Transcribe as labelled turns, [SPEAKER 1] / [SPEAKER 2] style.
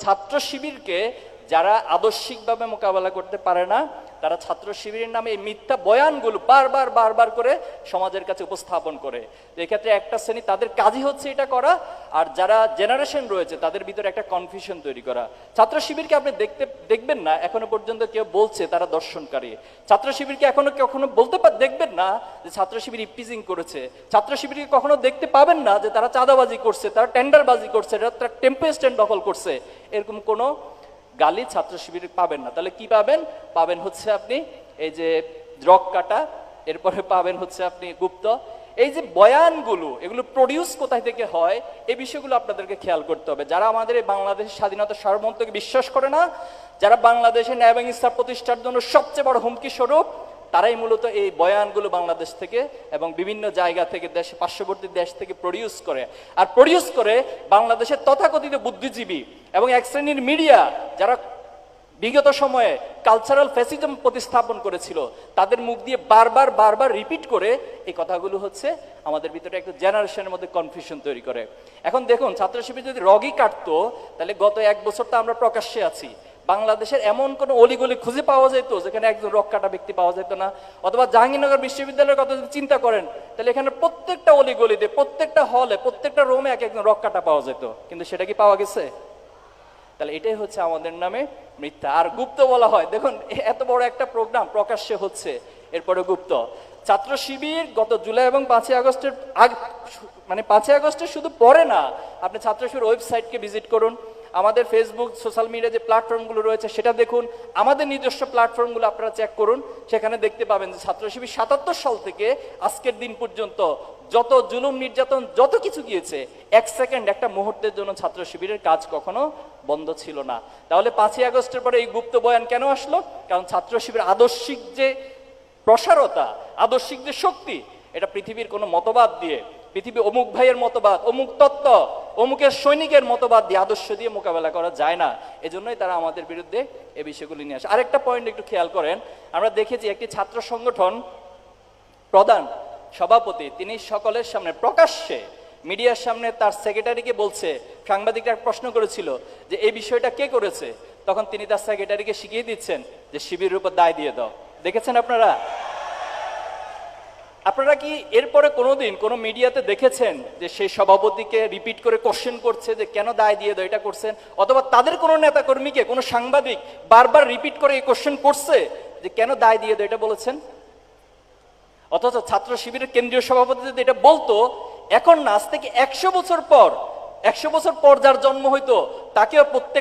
[SPEAKER 1] ছাত্র শিবিরকে যারা আদর্শিকভাবে মোকাবেলা করতে পারে না, তারা ছাত্র শিবিরের নামে এই মিথ্যা বয়ানগুলো বারবার বারবার করে সমাজের কাছে উপস্থাপন করে। এক্ষেত্রে একটা শ্রেণী তাদের কাজই হচ্ছে এটা করা, আর যারা জেনারেশন রয়েছে তাদের ভিতরে একটা কনফিউশন তৈরি করা। ছাত্র শিবিরকে আপনি দেখবেন না এখনো পর্যন্ত কেউ বলছে তারা দর্শনকারী। ছাত্র শিবিরকে কখনো দেখবেন না যে ছাত্র শিবির ইপটিজিং করেছে। ছাত্র শিবিরকে কখনো দেখতে পাবেন না যে তারা চাঁদাবাজি করছে, তারা টেন্ডারবাজি করছে, তারা টেম্পো স্ট্যান্ড দখল করছে। এরকম কোনো গালি ছাত্র শিবিরে পাবেন না। তাহলে কি পাবেন? পাবেন হচ্ছে আপনি এই যে রক কাটা, এরপরে পাবেন হচ্ছে আপনি গুপ্ত। এই যে বয়ানগুলো, এগুলো প্রডিউস কোথায় থেকে হয় এই বিষয়গুলো আপনাদেরকে খেয়াল করতে হবে। যারা আমাদের এই বাংলাদেশের স্বাধীনতা সার্বভৌমত্বকে বিশ্বাস করে না, যারা বাংলাদেশে ন্যায় এবং ইনসাফ প্রতিষ্ঠার জন্য সবচেয়ে বড় হুমকি স্বরূপ, তারাই মূলত এই বয়ানগুলো বাংলাদেশ থেকে এবং বিভিন্ন জায়গা থেকে, দেশে পার্শ্ববর্তী দেশ থেকে প্রডিউস করে। আর প্রডিউস করে বাংলাদেশের তথাকথিত বুদ্ধিজীবী এবং এক শ্রেণীর মিডিয়া যারা বিগত সময়ে কালচারাল ফ্যাসিজম প্রতিস্থাপন করেছিল, তাদের মুখ দিয়ে বারবার বারবার রিপিট করে এই কথাগুলো হচ্ছে আমাদের ভিতরে একটা জেনারেশনের মধ্যে কনফিউশন তৈরি করে। এখন দেখুন, ছাত্র শিবির যদি রগই কাটতো, তাহলে গত 1 বছর তো আমরা প্রকাশ্যে আছি। বাংলাদেশের এমন কোনো অলিগলি খুঁজে পাওয়া যেত যেখানে একজন রক কাটা ব্যক্তি পাওয়া যেত না। অথবা জাহাঙ্গীরনগর বিশ্ববিদ্যালয়ের কথা যদি চিন্তা করেন, তাহলে এখানে প্রত্যেকটা অলিগলিতে, প্রত্যেকটা হলে, প্রত্যেকটা রুমে একজন রক কাটা পাওয়া যেত। কিন্তু সেটা কি পাওয়া গেছে? তাহলে এটাই হচ্ছে আমাদের নামে মিথ্যা। আর গুপ্ত বলা হয়, দেখুন এত বড় একটা প্রোগ্রাম প্রকাশ্যে হচ্ছে, এরপরে গুপ্ত। ছাত্র শিবির গত জুলাই এবং 5ই আগস্টের মানে 5ই আগস্টের শুধু পরে না, আপনি ছাত্র শিবির ওয়েবসাইটকে ভিজিট করুন, আমাদের ফেসবুক সোশ্যাল মিডিয়া যে প্ল্যাটফর্মগুলো রয়েছে সেটা দেখুন, আমাদের নিজস্ব প্ল্যাটফর্মগুলো আপনারা চেক করুন। সেখানে দেখতে পাবেন যে ছাত্র শিবির 77 সাল থেকে আজকের দিন পর্যন্ত যত জুলুম নির্যাতন যত কিছু গিয়েছে, 1 সেকেন্ড, একটা মুহূর্তের জন্য ছাত্র শিবিরের কাজ কখনো বন্ধ ছিল না। তাহলে 5ই আগস্টের পরে এই গুপ্ত বয়ান কেন আসলো? কারণ ছাত্র শিবির আদর্শিক যে প্রসারতা, আদর্শিক যে শক্তি, এটা পৃথিবীর কোনো মতবাদ দিয়ে, পৃথিবী অমুক ভাইয়ের মতবাদ, অমুক তত্ত্ব, অমুকের সৈনিকের মতবাদ দিয়ে, আদর্শ দিয়ে মোকাবেলা করা যায় না। এজন্যই তারা আমাদের বিরুদ্ধে এই বিষয়গুলি নিয়ে আসে। আরেকটা পয়েন্ট একটু খেয়াল করেন, আমরা দেখেছি একটি ছাত্র সংগঠন প্রধান সভাপতি, তিনি সকলের সামনে প্রকাশ্যে মিডিয়ার সামনে তার সেক্রেটারিকে বলছে, সাংবাদিকরা প্রশ্ন করেছিল যে এই বিষয়টা কে করেছে, তখন তিনি তার সেক্রেটারিকে শিখিয়ে দিচ্ছেন যে শিবিরের উপর দায় দিয়ে দাও। দেখেছেন আপনারা? আপনারা কি এরপরে কোনোদিন কোনো মিডিয়াতে দেখেছেন যে সেই সভাপতিকে রিপিট করে কোশ্চেন করছে যে কেন দায় দিয়ে দাও এটা করছেন? অথবা তাদের কোনো নেতা কর্মীকে কোনো সাংবাদিক বারবার রিপিট করে এই কোশ্চেন করছে যে কেন দায় দিয়ে দাও এটা বলেছেন? অথচ ছাত্র শিবিরের কেন্দ্রীয় সভাপতি যদি এটা বলতো, এখন না, আজ থেকে 100 বছর পর যার জন্ম হইতো তাকেও প্রত্যেক